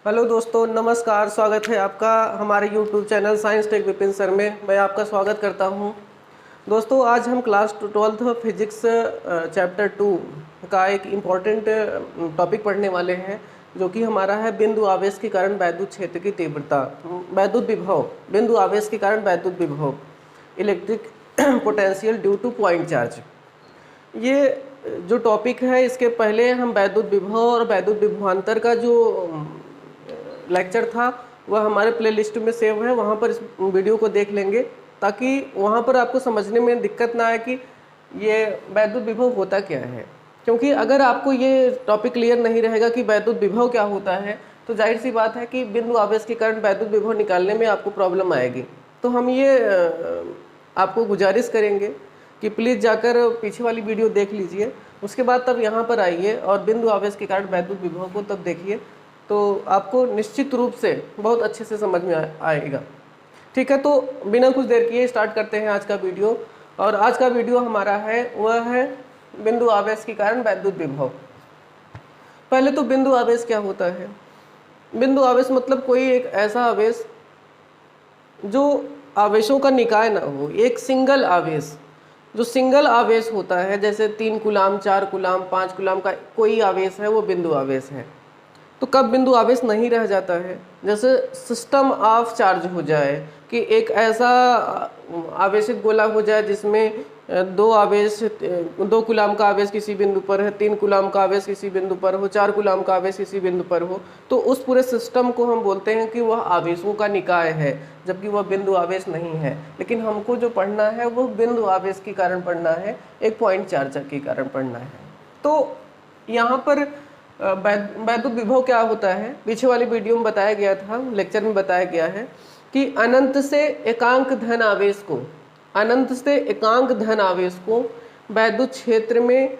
Hello दोस्तों, नमस्कार। स्वागत है आपका हमारे YouTube channel science tech Vipin sir में। मैं आपका स्वागत करता हूं। दोस्तों, आज हम क्लास 12th फिजिक्स चैप्टर 2 का एक इम्पॉर्टेंट टॉपिक पढ़ने वाले हैं, जो कि हमारा है बिंदु आवेश के कारण वैद्युत क्षेत्र की तीव्रता, वैद्युत विभव, बिंदु आवेश के कारण वैद्युत विभव, electric potential due two point charge. ये जो टॉपिक है, इसके पहले हम वैद्युत विभव और वैद्युत विभवांतर का जो लेक्चर था वह हमारे प्लेलिस्ट में सेव है, वहाँ पर इस वीडियो को देख लेंगे, ताकि वहाँ पर आपको समझने में दिक्कत ना आए कि ये वैद्युत विभव होता क्या है। क्योंकि अगर आपको ये टॉपिक क्लियर नहीं रहेगा कि वैद्युत विभव क्या होता है, तो जाहिर सी बात है कि बिंदु आवेश के कारण वैद्युत विभव निकालने में आपको प्रॉब्लम आएगी। तो हम ये आपको गुजारिश करेंगे कि प्लीज़ जाकर पीछे वाली वीडियो देख लीजिए, उसके बाद तब यहाँ पर आइए और बिंदु आवेश के कारण वैद्युत विभव को तब देखिए, तो आपको निश्चित रूप से बहुत अच्छे से समझ में आएगा। ठीक है, तो बिना कुछ देर किए स्टार्ट करते हैं आज का वीडियो। और आज का वीडियो हमारा है वह है बिंदु आवेश के कारण वैद्युत विभव। पहले तो बिंदु आवेश क्या होता है? बिंदु आवेश मतलब कोई एक ऐसा आवेश जो आवेशों का निकाय ना हो, एक सिंगल आवेश। जो सिंगल आवेश होता है, जैसे 3 कूलाम, 4 कूलाम, 5 कूलाम का कोई आवेश है, वो बिंदु आवेश है। तो कब बिंदु आवेश नहीं रह जाता है? जैसे सिस्टम ऑफ चार्ज हो जाए, कि एक ऐसा आवेशित गोला हो जाए जिसमें 2 कूलाम का आवेश किसी बिंदु पर है, 3 कूलाम का आवेश किसी बिंदु पर हो, 4 कूलाम का आवेश किसी बिंदु पर हो, तो उस पूरे सिस्टम को हम बोलते हैं कि वह आवेशों का निकाय है, जबकि वह बिंदु आवेश नहीं है। लेकिन हमको जो पढ़ना है वो बिंदु आवेश के कारण पढ़ना है, एक पॉइंट चार्ज के कारण पढ़ना है। तो यहाँ पर वैद्युत विभव क्या होता है, पीछे वाली वीडियो में बताया गया था, लेक्चर में बताया गया है कि अनंत से एकांक धन आवेश को, अनंत से एकांक धन आवेश को वैद्युत क्षेत्र में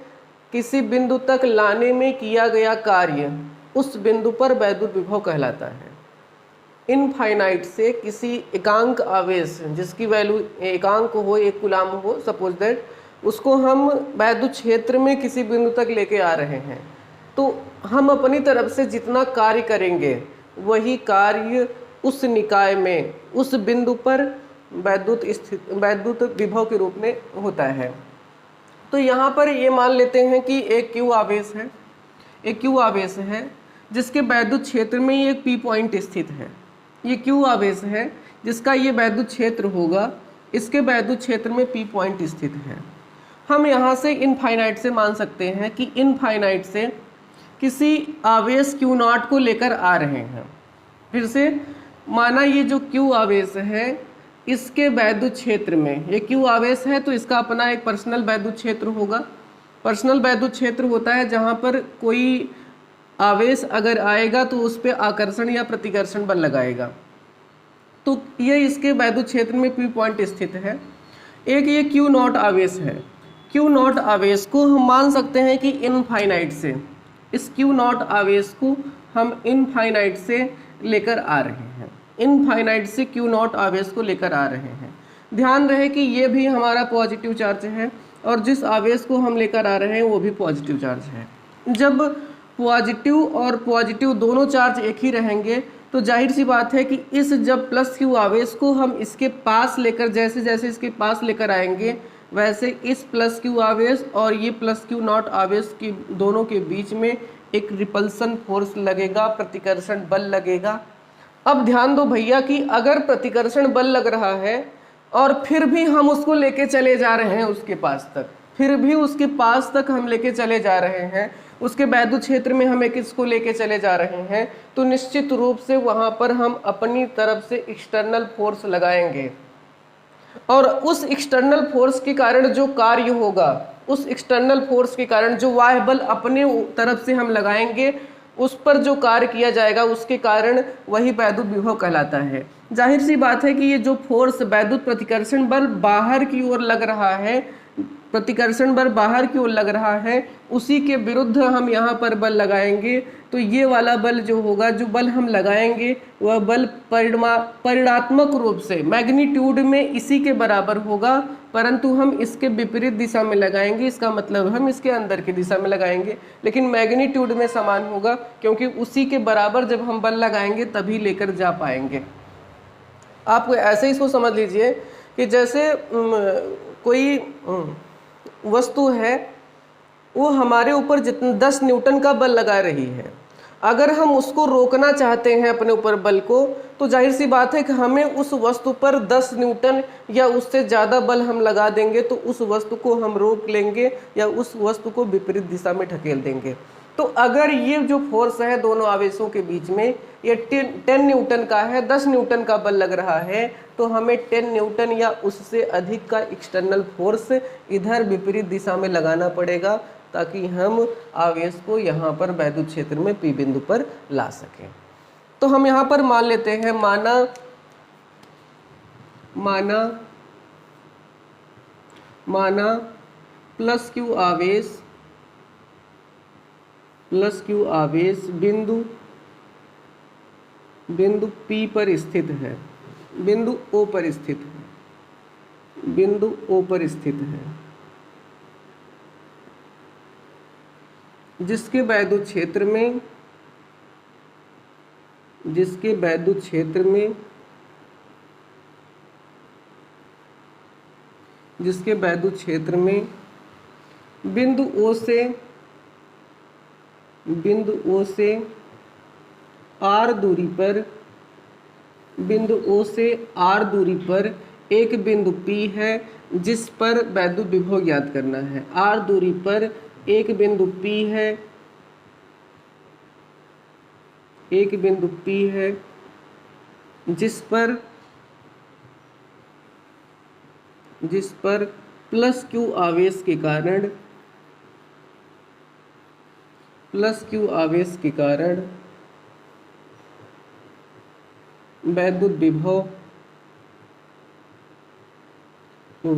किसी बिंदु तक लाने में किया गया कार्य उस बिंदु पर वैद्युत विभव कहलाता है। इनफाइनाइट से किसी एकांक आवेश जिसकी वैल्यू एकांक हो, 1 कूलाम हो, सपोज दैट, उसको हम वैद्युत क्षेत्र में किसी बिंदु तक लेके आ रहे हैं, तो हम अपनी तरफ से जितना कार्य करेंगे वही कार्य उस निकाय में, उस बिंदु पर वैद्युत विभव के रूप में होता है। तो यहाँ पर ये मान लेते हैं कि एक क्यू आवेश है, एक क्यू आवेश है जिसके वैद्युत क्षेत्र में ये पी पॉइंट स्थित है। ये क्यू आवेश है जिसका ये वैद्युत क्षेत्र होगा, इसके वैद्युत क्षेत्र में पी पॉइंट स्थित है। हम यहाँ से इनफाइनाइट से मान सकते हैं कि इनफाइनाइट से किसी आवेश क्यू नॉट को लेकर आ रहे हैं। फिर से माना ये जो क्यू आवेश है, इसके वैद्युत क्षेत्र में, ये क्यू आवेश है तो इसका अपना एक पर्सनल वैद्युत क्षेत्र होगा। पर्सनल वैद्युत क्षेत्र होता है जहाँ पर कोई आवेश अगर आएगा तो उस पर आकर्षण या प्रतिकर्षण बल लगाएगा। तो ये इसके वैद्युत क्षेत्र में पी पॉइंट स्थित है। एक ये क्यू नॉट आवेश है। क्यू नॉट आवेश को हम मान सकते हैं कि इनफाइनाइट से, इस क्यू नॉट आवेश को हम इनफाइनाइट से लेकर आ रहे हैं, इनफाइनाइट से क्यू नॉट आवेश को लेकर आ रहे हैं। ध्यान रहे कि ये भी हमारा पॉजिटिव चार्ज है और जिस आवेश को हम लेकर आ रहे हैं वो भी पॉजिटिव चार्ज है। जब पॉजिटिव और पॉजिटिव दोनों चार्ज एक ही रहेंगे तो जाहिर सी बात है कि इस जब प्लस क्यू आवेश को हम इसके पास लेकर, जैसे जैसे इसके पास लेकर आएंगे, वैसे इस प्लस क्यू आवेश और ये प्लस क्यू नॉट आवेश की दोनों के बीच में एक रिपल्सन फोर्स लगेगा, प्रतिकर्षण बल लगेगा। अब ध्यान दो भैया कि अगर प्रतिकर्षण बल लग रहा है और फिर भी हम उसको लेके चले जा रहे हैं उसके पास तक, फिर भी उसके पास तक हम लेके चले जा रहे हैं, उसके वैद्युत क्षेत्र में हम एक इसको लेके चले जा रहे हैं, तो निश्चित रूप से वहाँ पर हम अपनी तरफ से एक्सटर्नल फोर्स लगाएंगे। और उस एक्सटर्नल फोर्स के कारण जो कार्य होगा, उस एक्सटर्नल फोर्स के कारण जो बाह्य बल अपने तरफ से हम लगाएंगे, उस पर जो कार्य किया जाएगा उसके कारण वही वैद्युत विभव कहलाता है। जाहिर सी बात है कि ये जो फोर्स, वैद्युत प्रतिकर्षण बल बाहर की ओर लग रहा है, प्रतिकर्षण बल बाहर की ओर लग रहा है, उसी के विरुद्ध हम यहाँ पर बल लगाएंगे तो ये वाला बल जो होगा, जो बल हम लगाएंगे वह बल परिणात्मक रूप से मैग्नीट्यूड में इसी के बराबर होगा, परंतु हम इसके विपरीत दिशा में लगाएंगे। इसका मतलब हम इसके अंदर की दिशा में लगाएंगे, लेकिन मैग्नीट्यूड में समान होगा, क्योंकि उसी के बराबर जब हम बल लगाएंगे तभी लेकर जा पाएंगे। आप ऐसे ही इसको समझ लीजिए कि जैसे कोई वस्तु है, वो हमारे ऊपर जितना 10 न्यूटन का बल लगा रही है, अगर हम उसको रोकना चाहते हैं अपने ऊपर बल को, तो जाहिर सी बात है कि हमें उस वस्तु पर 10 न्यूटन या उससे ज़्यादा बल हम लगा देंगे तो उस वस्तु को हम रोक लेंगे या उस वस्तु को विपरीत दिशा में ढकेल देंगे। तो अगर ये जो फोर्स है दोनों आवेशों के बीच में, ये 10 न्यूटन का है, 10 न्यूटन का बल लग रहा है, तो हमें 10 न्यूटन या उससे अधिक का एक्सटर्नल फोर्स इधर विपरीत दिशा में लगाना पड़ेगा, ताकि हम आवेश को यहाँ पर वैद्युत क्षेत्र में P बिंदु पर ला सकें। तो हम यहाँ पर मान लेते हैं, माना प्लस क्यू आवेश बिंदु P पर स्थित है, बिंदु O पर स्थित है, जिसके वैद्युत क्षेत्र में बिंदु O से R दूरी पर एक बिंदु P है, जिस पर वैद्युत विभव ज्ञात करना है। R दूरी पर एक बिंदु P है, जिस पर प्लस Q आवेश के कारण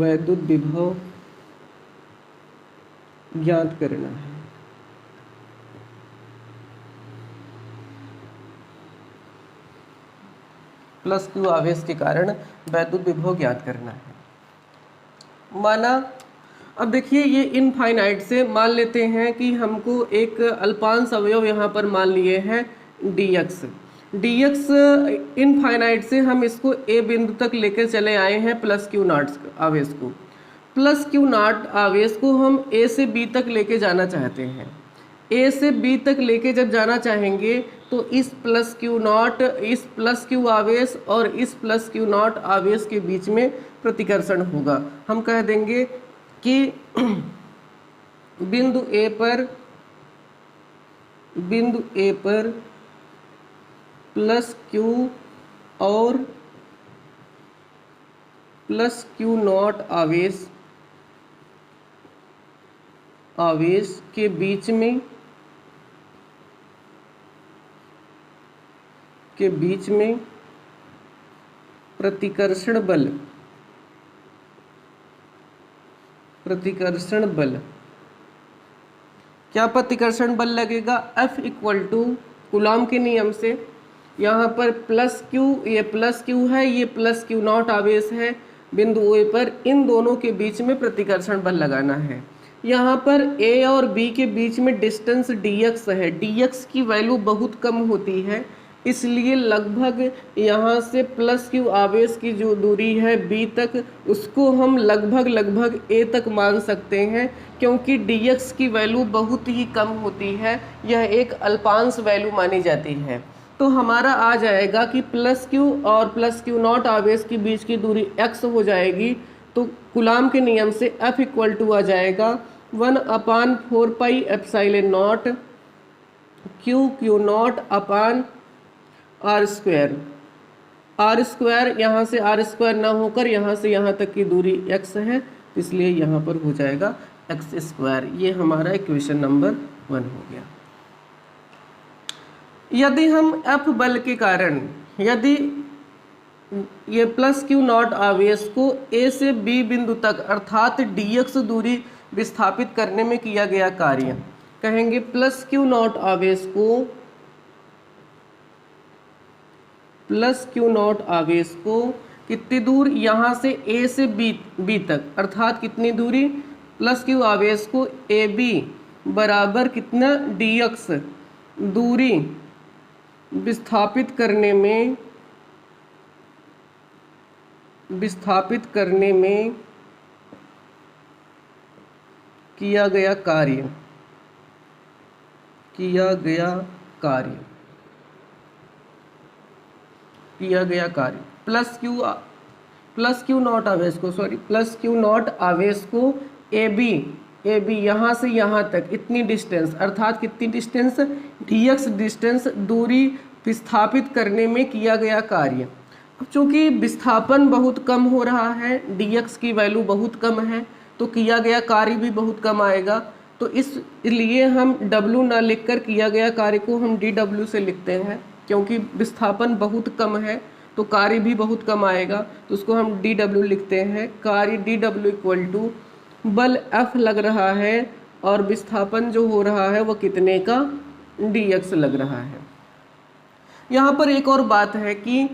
वैद्युत विभव ज्ञात करना है। प्लस Q आवेश के कारण वैद्युत विभव ज्ञात करना है। माना, अब देखिए ये इनफाइनाइट से मान लेते हैं कि हमको एक अल्पांश अवयव यहाँ पर मान लिए हैं dx इनफाइनाइट से हम इसको A बिंदु तक लेकर चले आए हैं प्लस Q नॉट आवेश को। प्लस Q नॉट आवेश को हम A से B तक लेके जाना चाहते हैं। A से B तक लेके जब जाना चाहेंगे तो इस प्लस Q आवेश और इस प्लस Q नॉट आवेश के बीच में प्रतिकर्षण होगा। हम कह देंगे कि बिंदु A पर प्लस Q और प्लस Q नॉट आवेश के बीच में प्रतिकर्षण बल क्या प्रतिकर्षण बल लगेगा? F इक्वल टू कूलॉम के नियम से, यहाँ पर प्लस Q, ये प्लस Q है, ये प्लस Q नॉट आवेश है, बिंदु O पर इन दोनों के बीच में प्रतिकर्षण बल लगाना है। यहाँ पर A और B के बीच में डिस्टेंस dx है। dx की वैल्यू बहुत कम होती है, इसलिए लगभग यहाँ से प्लस Q आवेश की जो दूरी है B तक, उसको हम लगभग A तक मान सकते हैं, क्योंकि dx की वैल्यू बहुत ही कम होती है, यह एक अल्पांश वैल्यू मानी जाती है। तो हमारा आ जाएगा कि प्लस Q और प्लस Q नॉट आवेश के बीच की दूरी x हो जाएगी। तो कूलॉम के नियम से F इक्वल टू आ जाएगा 1/4 pi epsilon not Q not upon R square, यहाँ से R स्क्वायर ना होकर यहाँ से यहाँ तक की दूरी x है, इसलिए यहाँ पर हो जाएगा x स्क्वायर। ये हमारा इक्वेशन नंबर 1 हो गया। यदि हम F बल के कारण, यदि ये प्लस क्यू नॉट आवेश को ए से बी बिंदु तक अर्थात dx दूरी विस्थापित करने में किया गया कार्य। कहेंगे प्लस क्यू नॉट आवेश को, प्लस क्यू नॉट आवेश को कितनी दूर, यहाँ से ए से बी तक अर्थात कितनी दूरी, प्लस क्यू आवेश को ए बी बराबर कितना dx दूरी विस्थापित करने में किया गया कार्य, प्लस क्यू नॉट आवेश को ए बी यहाँ से यहाँ तक इतनी डिस्टेंस अर्थात कितनी डिस्टेंस, dx डिस्टेंस दूरी विस्थापित करने में किया गया कार्य। अब चूँकि विस्थापन बहुत कम हो रहा है, dx की वैल्यू बहुत कम है, तो किया गया कार्य भी बहुत कम आएगा। तो इसलिए हम w ना लिखकर किया गया कार्य को हम dw से लिखते हैं, क्योंकि विस्थापन बहुत कम है तो कार्य भी बहुत कम आएगा, तो उसको हम dw लिखते हैं। कार्य dw इक्वल टू बल F लग रहा है और विस्थापन जो हो रहा है वो कितने का, dx लग रहा है। यहाँ पर एक और बात है कि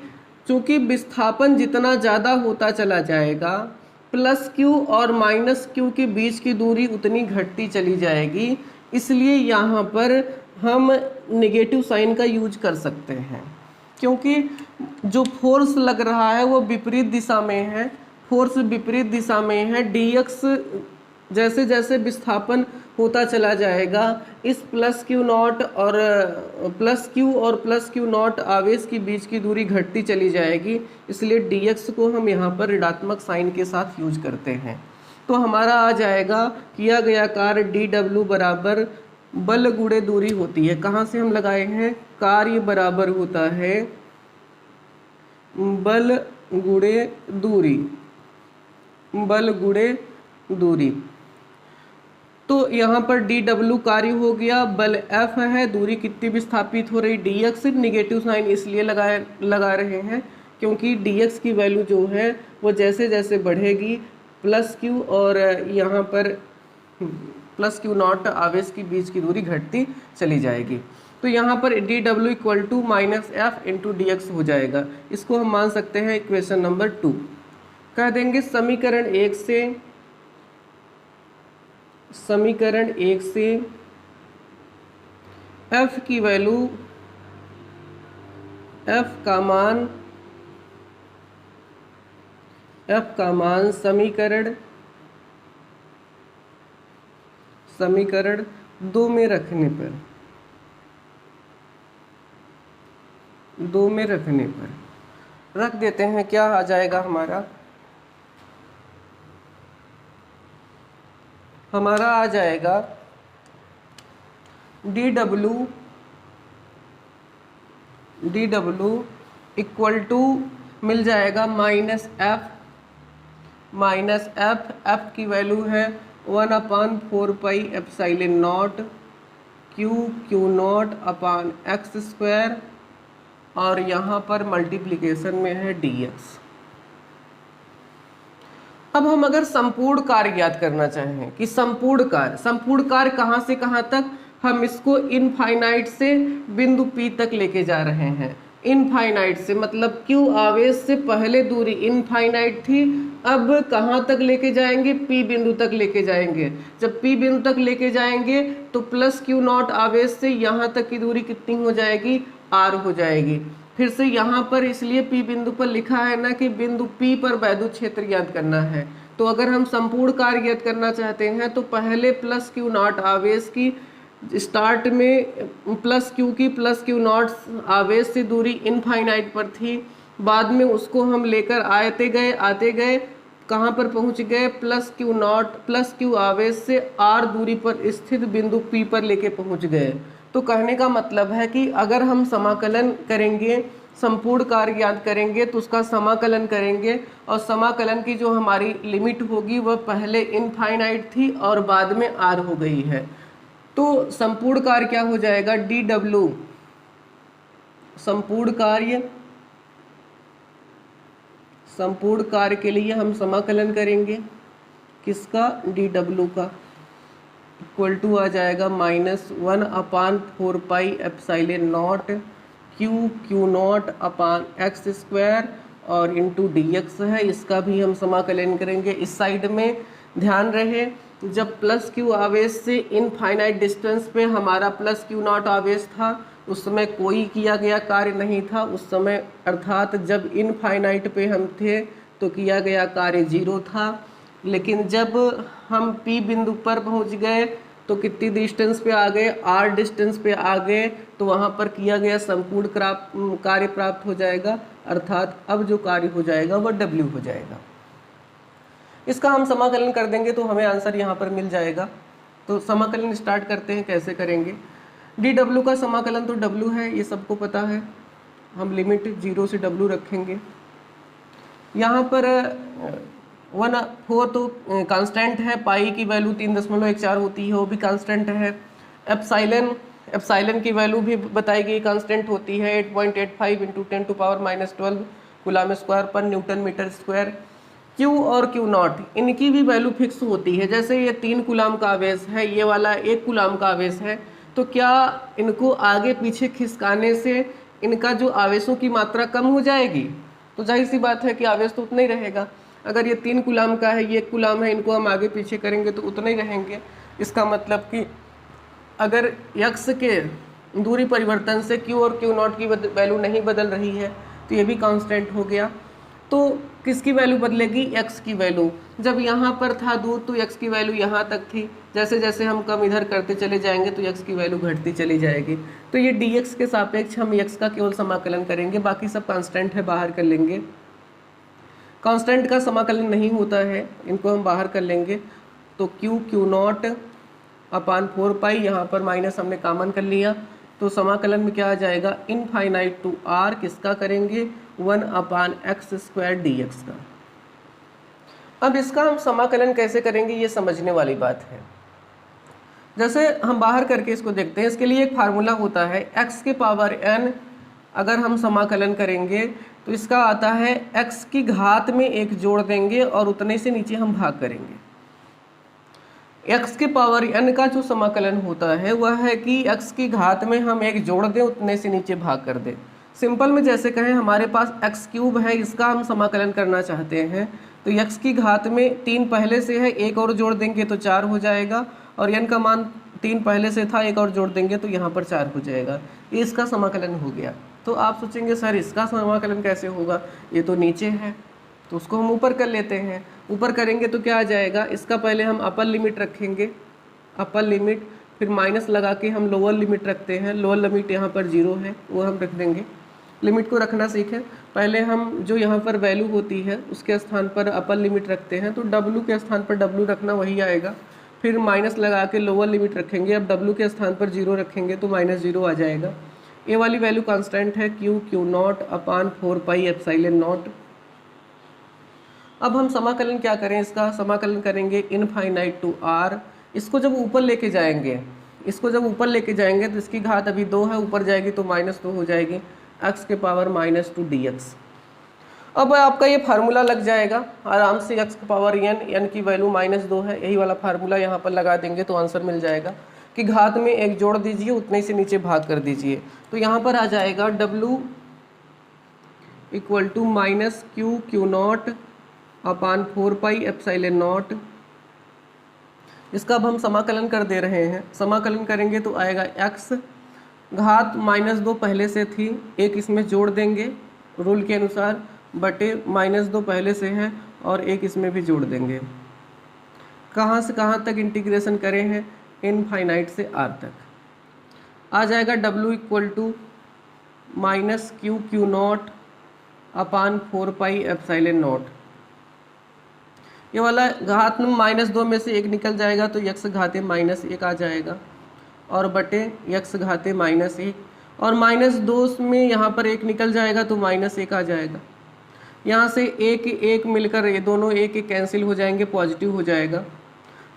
चूँकि विस्थापन जितना ज़्यादा होता चला जाएगा, प्लस क्यू और माइनस क्यू के बीच की दूरी उतनी घटती चली जाएगी, इसलिए यहाँ पर हम नेगेटिव साइन का यूज कर सकते हैं, क्योंकि जो फोर्स लग रहा है वो विपरीत दिशा में है, फोर्स विपरीत दिशा में है। dx जैसे जैसे विस्थापन होता चला जाएगा, इस प्लस क्यू और प्लस क्यू नॉट आवेश के बीच की दूरी घटती चली जाएगी, इसलिए dx को हम यहाँ पर ऋणात्मक साइन के साथ यूज करते हैं। तो हमारा आ जाएगा किया गया कार्य dw बराबर बल गुणे दूरी होती है। कहाँ से हम लगाए हैं, कार्य बराबर होता है बल गुणे दूरी। तो यहाँ पर dw कार्य हो गया, बल F है, दूरी कितनी विस्थापित हो रही dx, निगेटिव साइन इसलिए लगा रहे हैं क्योंकि dx की वैल्यू जो है वो जैसे जैसे बढ़ेगी प्लस क्यू और यहाँ पर प्लस क्यू नॉट आवेश के बीच की दूरी घटती चली जाएगी। तो यहाँ पर dw equal to minus F into dx हो जाएगा। इसको हम मान सकते हैं इक्वेशन नंबर 2। कह देंगे समीकरण 1 से f की वैल्यू, f का मान समीकरण 2 में रखने पर रख देते हैं। क्या आ जाएगा हमारा आ जाएगा dw इक्वल टू मिल जाएगा माइनस एफ, एफ की वैल्यू है 1/4 pi epsilon not Q not upon x square और यहाँ पर मल्टीप्लिकेशन में है dx। अब हम अगर संपूर्ण कार्य ज्ञात करना चाहें कि संपूर्ण कार्य कहाँ से कहाँ तक, हम इसको इनफाइनाइट से बिंदु P तक लेके जा रहे हैं। इनफाइनाइट से मतलब Q आवेश से पहले दूरी इनफाइनाइट थी, अब कहाँ तक लेके जाएंगे, P बिंदु तक लेके जाएंगे। जब P बिंदु तक लेके जाएंगे तो प्लस Q नॉट आवेश से यहाँ तक की दूरी कितनी हो जाएगी, R हो जाएगी। फिर से यहाँ पर इसलिए P बिंदु पर लिखा है ना कि बिंदु P पर वैद्युत क्षेत्र ज्ञात करना है। तो अगर हम संपूर्ण कार्य ज्ञात करना चाहते हैं तो पहले प्लस Q नॉट आवेश की स्टार्ट में प्लस क्यू नॉट आवेश से दूरी इनफाइनाइट पर थी, बाद में उसको हम लेकर आते गए कहाँ पर पहुँच गए, प्लस क्यू आवेश से R दूरी पर स्थित बिंदु P पर लेके पहुँच गए। तो कहने का मतलब है कि अगर हम समाकलन करेंगे, संपूर्ण कार्य ज्ञात करेंगे तो उसका समाकलन करेंगे और समाकलन की जो हमारी लिमिट होगी वह पहले इनफाइनाइट थी और बाद में R हो गई है। तो संपूर्ण कार्य क्या हो जाएगा, dw संपूर्ण कार्य संपूर्ण कार्य के लिए हम समाकलन करेंगे किसका, dw का, इक्वल टू आ जाएगा -1/4πε0 Q0/x² और इंटू dx है, इसका भी हम समाकलन करेंगे। इस साइड में ध्यान रहे जब प्लस q आवेश से इनफाइनाइट डिस्टेंस पे हमारा प्लस q0 आवेश था उस समय कोई किया गया कार्य नहीं था उस समय, अर्थात जब इनफाइनाइट पे हम थे तो किया गया कार्य 0 था। लेकिन जब हम P बिंदु पर पहुंच गए तो कितनी डिस्टेंस पे आ गए, r डिस्टेंस पे आ गए, तो वहाँ पर किया गया संपूर्ण कार्य प्राप्त हो जाएगा, अर्थात अब जो कार्य हो जाएगा वह W हो जाएगा। इसका हम समाकलन कर देंगे तो हमें आंसर यहाँ पर मिल जाएगा। तो समाकलन स्टार्ट करते हैं, कैसे करेंगे। dw का समाकलन तो W है, ये सबको पता है। हम लिमिट 0 से W रखेंगे। यहाँ पर 1/4 तो कांस्टेंट है, पाई की वैल्यू 3.14 होती है, वो भी कांस्टेंट है। एप्सिलॉन की वैल्यू भी बताई गई कांस्टेंट होती है 8.85 × 10⁻⁻12 कूलम स्क्वायर पर न्यूटन मीटर स्क्वायर। Q और Q0 इनकी भी वैल्यू फिक्स होती है। जैसे ये 3 कूलम का आवेश है, ये वाला 1 कूलम का आवेश है, तो क्या इनको आगे पीछे खिसकाने से इनका जो आवेशों की मात्रा कम हो जाएगी? तो जाहिर सी बात है कि आवेश तो उतना ही रहेगा। अगर ये 3 कूलम का है, ये 1 कूलम है, इनको हम आगे पीछे करेंगे तो उतने ही रहेंगे। इसका मतलब कि अगर x के दूरी परिवर्तन से Q और Q0 की वैल्यू नहीं बदल रही है तो ये भी कांस्टेंट हो गया। तो किसकी वैल्यू बदलेगी? x की वैल्यू। जब यहाँ पर था दूर तो x की वैल्यू यहाँ तक थी, जैसे जैसे हम कम इधर करते चले जाएंगे तो x की वैल्यू घटती चली जाएगी। तो ये dx के सापेक्ष हम x का केवल समाकलन करेंगे, बाकी सब कांस्टेंट है, बाहर कर लेंगे। कांस्टेंट का समाकलन नहीं होता है, इनको हम बाहर कर लेंगे। तो Q0/4π, यहाँ पर माइनस हमने कॉमन कर लिया, तो समाकलन में क्या आ जाएगा? इनफाइनाइट टू r, किसका करेंगे? 1/x² dx का। अब इसका हम समाकलन कैसे करेंगे ये समझने वाली बात है। जैसे हम बाहर करके इसको देखते हैं, इसके लिए एक फार्मूला होता है x के पावर n। अगर हम समाकलन करेंगे तो इसका आता है x की घात में 1 जोड़ देंगे और उतने से नीचे हम भाग करेंगे। x के पावर n का जो समाकलन होता है वह है कि x की घात में हम 1 जोड़ दें, उतने से नीचे भाग कर दें। सिंपल में जैसे कहें हमारे पास x³ है, इसका हम समाकलन करना चाहते हैं तो x की घात में 3 पहले से है, 1 और जोड़ देंगे तो 4 हो जाएगा, और n का मान 3 पहले से था, 1 और जोड़ देंगे तो यहाँ पर 4 हो जाएगा। ये इसका समाकलन हो गया। तो आप सोचेंगे सर इसका समाकलन कैसे होगा, ये तो नीचे है, तो उसको हम ऊपर कर लेते हैं। ऊपर करेंगे तो क्या आ जाएगा? इसका पहले हम अपर लिमिट रखेंगे, अपर लिमिट, फिर माइनस लगा के हम लोअर लिमिट रखते हैं। लोअर लिमिट यहाँ पर 0 है, वो हम रख देंगे। लिमिट को रखना सीखें। पहले हम जो यहाँ पर वैल्यू होती है उसके स्थान पर अपर लिमिट रखते हैं, तो W के स्थान पर W रखना वही आएगा। फिर माइनस लगा के लोअर लिमिट रखेंगे, अब W के स्थान पर 0 रखेंगे तो -0 आ जाएगा। ये वाली वैल्यू कांस्टेंट है Q0/4πε0। अब हम समाकलन क्या करें? इसका समाकलन करेंगे इनफाइनाइट टू r। इसको जब ऊपर लेके जाएंगे, तो इसकी घात अभी 2 है, ऊपर जाएगी तो -2 हो जाएगी, x के पावर -2 dx। अब आपका ये फार्मूला लग जाएगा आराम से, x के पावर n की वैल्यू -2 है, यही वाला फार्मूला यहाँ पर लगा देंगे तो आंसर मिल जाएगा कि घात में 1 जोड़ दीजिए, उतने से नीचे भाग कर दीजिए। तो यहाँ पर आ जाएगा W = -Q/4πε0। इसका अब हम समाकलन कर दे रहे हैं। समाकलन करेंगे तो आएगा x, घात -2 पहले से थी, 1 इसमें जोड़ देंगे रूल के अनुसार, बटे -2 पहले से है और 1 इसमें भी जोड़ देंगे। कहाँ से कहाँ तक इंटीग्रेशन करें हैं? इनफाइनाइट से r तक। आ जाएगा W = -Q/4πε0। ये वाला घात में -2 में से 1 निकल जाएगा तो x घाते -1 आ जाएगा, और बटे x घाते -1, और -2 में यहाँ पर 1 निकल जाएगा तो -1 आ जाएगा। यहाँ से 1 मिलकर ये दोनों 1 कैंसिल हो जाएंगे, पॉजिटिव हो जाएगा।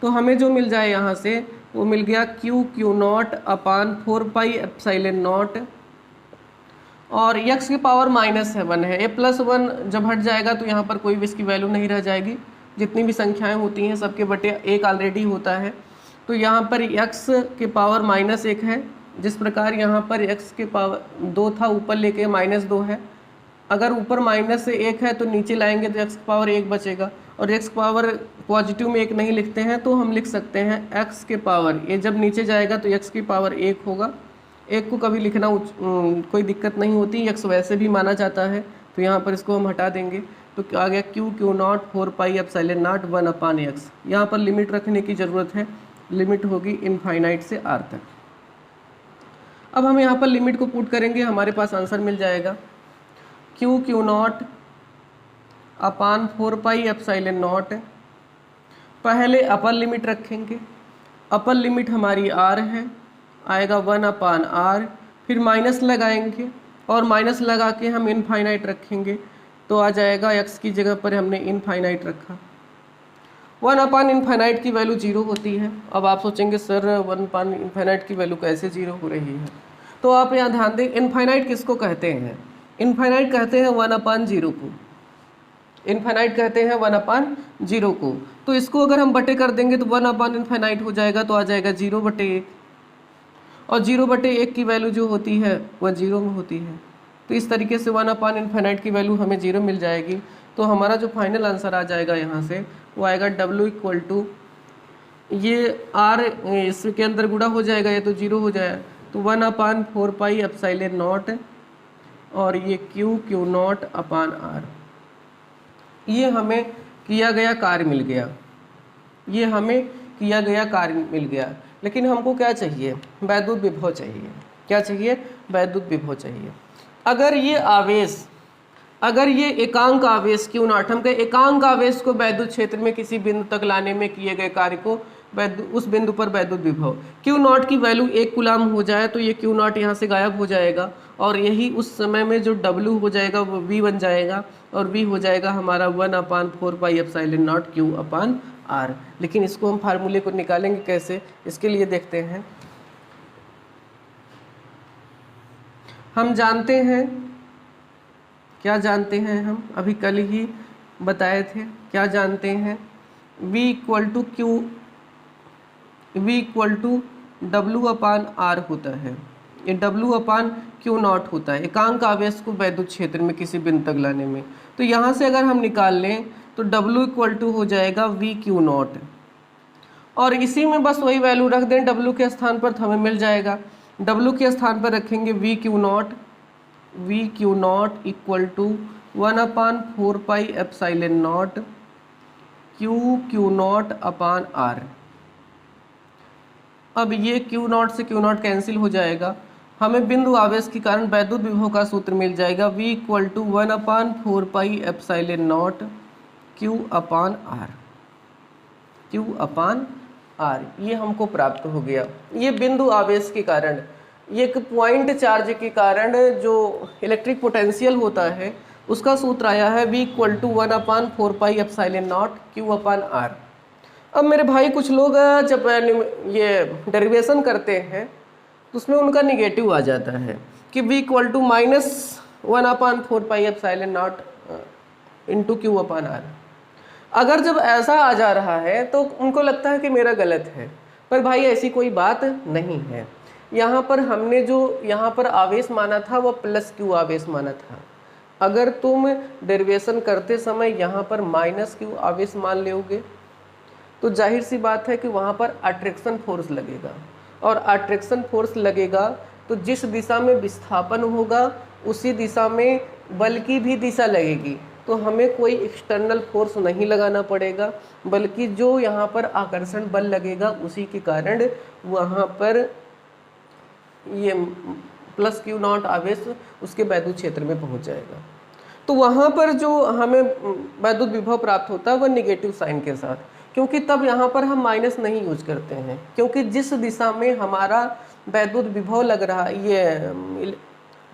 तो हमें जो मिल जाए यहाँ से वो मिल गया Q0/4πε0 और x की पावर -7 है। a + 1 जब हट जाएगा तो यहाँ पर कोई भी इसकी वैल्यू नहीं रह जाएगी, जितनी भी संख्याएं होती हैं सबके बटे 1 ऑलरेडी होता है। तो यहाँ पर x की पावर -1 है, जिस प्रकार यहाँ पर x की पावर 2 था ऊपर लेके -2 है। अगर ऊपर -1 है तो नीचे लाएंगे तो x की पावर 1 बचेगा, और x की पावर पॉजिटिव में 1 नहीं लिखते हैं तो हम लिख सकते हैं x के पावर, ये जब नीचे जाएगा तो x की पावर 1 होगा। 1 को कभी लिखना कोई दिक्कत नहीं होती, x वैसे भी माना जाता है, तो यहाँ पर इसको हम हटा देंगे। तो आ गया Q0 4πε0 1/x। यहाँ पर लिमिट रखने की ज़रूरत है, लिमिट होगी इनफाइनाइट से r तक। अब हम यहाँ पर लिमिट को पुट करेंगे, हमारे पास आंसर मिल जाएगा Q0 / 4πε0। पहले अपर लिमिट रखेंगे, अपर लिमिट हमारी r है, आएगा 1/r, फिर माइनस लगाएंगे और माइनस लगा के हम इनफाइनाइट रखेंगे तो आ जाएगा x की जगह पर हमने इनफाइनाइट रखा। 1/∞ की वैल्यू 0 होती है। अब आप सोचेंगे सर 1/∞ की वैल्यू कैसे 0 हो रही है, तो आप यहाँ ध्यान दें, इनफाइनाइट किसको कहते हैं? इनफाइनाइट कहते हैं 1/0 को, इनफाइनाइट कहते हैं 1/0 को। तो इसको अगर हम बटे कर देंगे तो 1/∞ हो जाएगा, तो आ जाएगा 0/1, और 0/1 की वैल्यू जो होती है वह 0 में होती है। तो इस तरीके से 1/∞ की वैल्यू हमें 0 मिल जाएगी। तो हमारा जो फाइनल आंसर आ जाएगा यहाँ से वो आएगा W = ये r इसके अंदर गुणा हो जाएगा, ये तो 0 हो जाएगा, तो 1/4πε0 और ये Q0/r। ये हमें किया गया कार्य मिल गया, ये हमें किया गया कार्य मिल गया। लेकिन हमको क्या चाहिए? वैद्युत विभव चाहिए। क्या चाहिए? वैद्युत विभव चाहिए। अगर ये आवेश, अगर ये एकांक आवेश Q0, हम कहें एकांक आवेश को वैद्युत क्षेत्र में किसी बिंदु तक लाने में किए गए कार्य को उस बिंदु पर वैद्युत विभव Q0 की वैल्यू 1 कूलाम हो जाए तो ये Q0 यहाँ से गायब हो जाएगा, और यही उस समय में जो W हो जाएगा वो V बन जाएगा, और V हो जाएगा हमारा 1/4πε0 Q/r। लेकिन इसको हम फार्मूले को निकालेंगे कैसे, इसके लिए देखते हैं। हम जानते हैं, क्या जानते हैं हम? अभी कल ही बताए थे, क्या जानते हैं? V = W/r होता है, ये W/Q0 होता है एकांक आवेश को वैद्युत क्षेत्र में किसी बिंदु तक लाने में। तो यहाँ से अगर हम निकाल लें तो W = हो जाएगा VQ0, और इसी में बस वही वैल्यू रख दें W के स्थान पर तो हमें मिल जाएगा। W के स्थान पर रखेंगे VQ0 = 1/4πε0 Q0/r। अब ये Q0 से Q0 कैंसिल हो जाएगा, हमें बिंदु आवेश के कारण वैद्युत विभव का सूत्र मिल जाएगा V = 1/4πε0 Q/r। ये हमको प्राप्त हो गया। ये बिंदु आवेश के कारण, ये एक पॉइंट चार्ज के कारण जो इलेक्ट्रिक पोटेंशियल होता है उसका सूत्र आया है V = 1/4πε0 Q/r। अब मेरे भाई कुछ लोग जब ये डेरिवेशन करते हैं तो उसमें उनका निगेटिव आ जाता है कि V = -1/4πε0 Q/r। अगर जब ऐसा आ जा रहा है तो उनको लगता है कि मेरा गलत है, पर भाई ऐसी कोई बात नहीं है। यहाँ पर हमने जो यहाँ पर आवेश माना था वो +Q आवेश माना था। अगर तुम डेरिवेशन करते समय यहाँ पर -Q आवेश मान लोगे तो जाहिर सी बात है कि वहाँ पर अट्रैक्शन फोर्स लगेगा, और अट्रैक्शन फोर्स लगेगा तो जिस दिशा में विस्थापन होगा उसी दिशा में बल की भी दिशा लगेगी। तो हमें कोई एक्सटर्नल फोर्स नहीं लगाना पड़ेगा, बल्कि जो यहाँ पर आकर्षण बल लगेगा उसी के कारण वहाँ पर ये +Q0 आवेश उसके वैद्युत क्षेत्र में पहुँच जाएगा। तो वहाँ पर जो हमें वैद्युत विभव प्राप्त होता है वह निगेटिव साइन के साथ, क्योंकि तब यहाँ पर हम माइनस नहीं यूज करते हैं, क्योंकि जिस दिशा में हमारा वैद्युत विभव लग रहा है, ये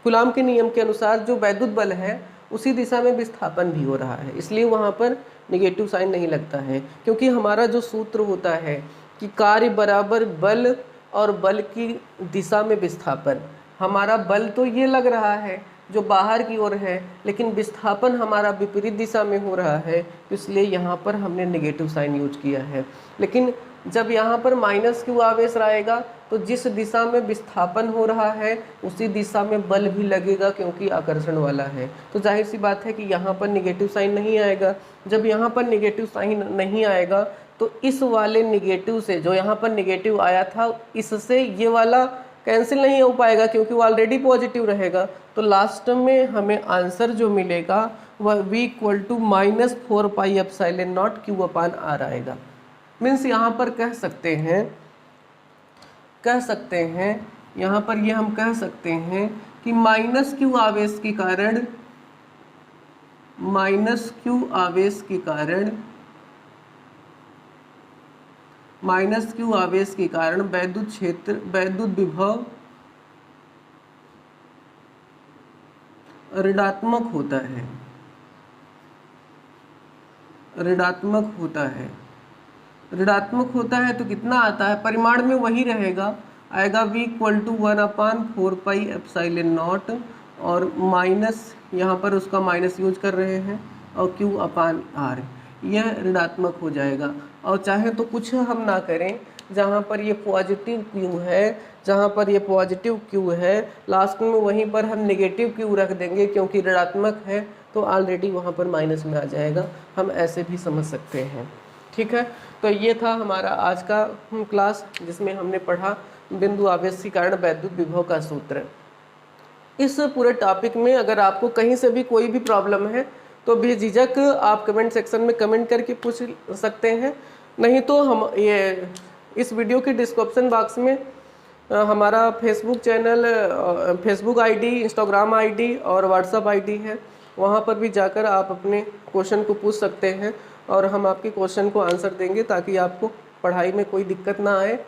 कूलाम के नियम के अनुसार जो वैद्युत बल है उसी दिशा में विस्थापन भी हो रहा है, इसलिए वहाँ पर निगेटिव साइन नहीं लगता है। क्योंकि हमारा जो सूत्र होता है कि कार्य बराबर बल और बल की दिशा में विस्थापन, हमारा बल तो ये लग रहा है जो बाहर की ओर है, लेकिन विस्थापन हमारा विपरीत दिशा में हो रहा है, तो इसलिए यहाँ पर हमने नेगेटिव साइन यूज किया है। लेकिन जब यहाँ पर माइनस क्यू आवेश रहेगा तो जिस दिशा में विस्थापन हो रहा है उसी दिशा में बल भी लगेगा, क्योंकि आकर्षण वाला है। तो जाहिर सी बात है कि यहाँ पर नेगेटिव साइन नहीं आएगा। जब यहाँ पर नेगेटिव साइन नहीं आएगा तो इस वाले नेगेटिव से, जो यहाँ पर नेगेटिव आया था, इससे ये वाला कैंसिल नहीं हो पाएगा क्योंकि वो ऑलरेडी पॉजिटिव रहेगा। तो लास्ट में हमें आंसर जो मिलेगा वह v = -4πε0 Q/r आएगा। मीन्स यहाँ पर कह सकते हैं यहाँ पर ये हम कह सकते हैं कि -q आवेश के कारण वैद्युत विभव ऋणात्मक होता है। तो कितना आता है, परिमाण में वही रहेगा, आएगा v = 1/4πε0 और माइनस, यहाँ पर उसका माइनस यूज कर रहे हैं, और Q/r, यह ऋणात्मक हो जाएगा। और चाहे तो कुछ हम ना करें, जहाँ पर ये पॉजिटिव Q है, लास्ट में वहीं पर हम नेगेटिव Q रख देंगे, क्योंकि ऋणात्मक है तो ऑलरेडी वहाँ पर माइनस में आ जाएगा। हम ऐसे भी समझ सकते हैं। ठीक है, तो ये था हमारा आज का क्लास, जिसमें हमने पढ़ा बिंदु आवेश के कारण वैद्युत विभव का सूत्र। इस पूरे टॉपिक में अगर आपको कहीं से भी कोई भी प्रॉब्लम है तो बेझिझक आप कमेंट सेक्शन में कमेंट करके पूछ सकते हैं। नहीं तो हम ये इस वीडियो के डिस्क्रिप्शन बॉक्स में हमारा Facebook channel, Facebook ID, Instagram ID और व्हाट्सएप आईडी है, वहाँ पर भी जाकर आप अपने क्वेश्चन को पूछ सकते हैं और हम आपके क्वेश्चन को आंसर देंगे, ताकि आपको पढ़ाई में कोई दिक्कत ना आए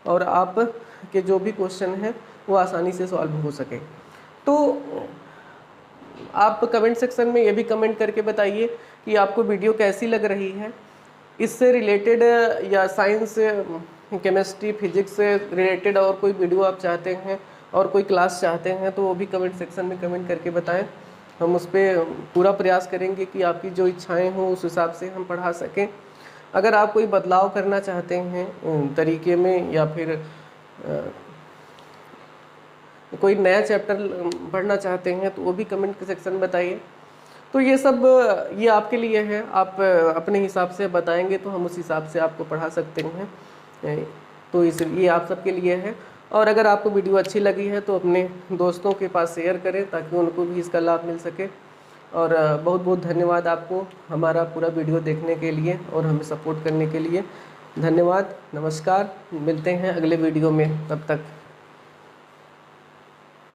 और आप के जो भी क्वेश्चन हैं वो आसानी से सॉल्व हो सके। तो आप कमेंट सेक्शन में ये भी कमेंट करके बताइए कि आपको वीडियो कैसी लग रही है। इससे रिलेटेड या साइंस, केमिस्ट्री, फिजिक्स से रिलेटेड और कोई वीडियो आप चाहते हैं और कोई क्लास चाहते हैं तो वो भी कमेंट सेक्शन में कमेंट करके बताएं। हम उस पर पूरा प्रयास करेंगे कि आपकी जो इच्छाएं हों उस हिसाब से हम पढ़ा सकें। अगर आप कोई बदलाव करना चाहते हैं तरीके में, या फिर कोई नया चैप्टर पढ़ना चाहते हैं तो वो भी कमेंट सेक्शन में बताइए। तो ये सब ये आपके लिए है, आप अपने हिसाब से बताएंगे तो हम उस हिसाब से आपको पढ़ा सकते हैं। तो इसलिए आप सबके लिए है। और अगर आपको वीडियो अच्छी लगी है तो अपने दोस्तों के पास शेयर करें, ताकि उनको भी इसका लाभ मिल सके। और बहुत बहुत धन्यवाद आपको हमारा पूरा वीडियो देखने के लिए और हमें सपोर्ट करने के लिए। धन्यवाद, नमस्कार, मिलते हैं अगले वीडियो में, तब तक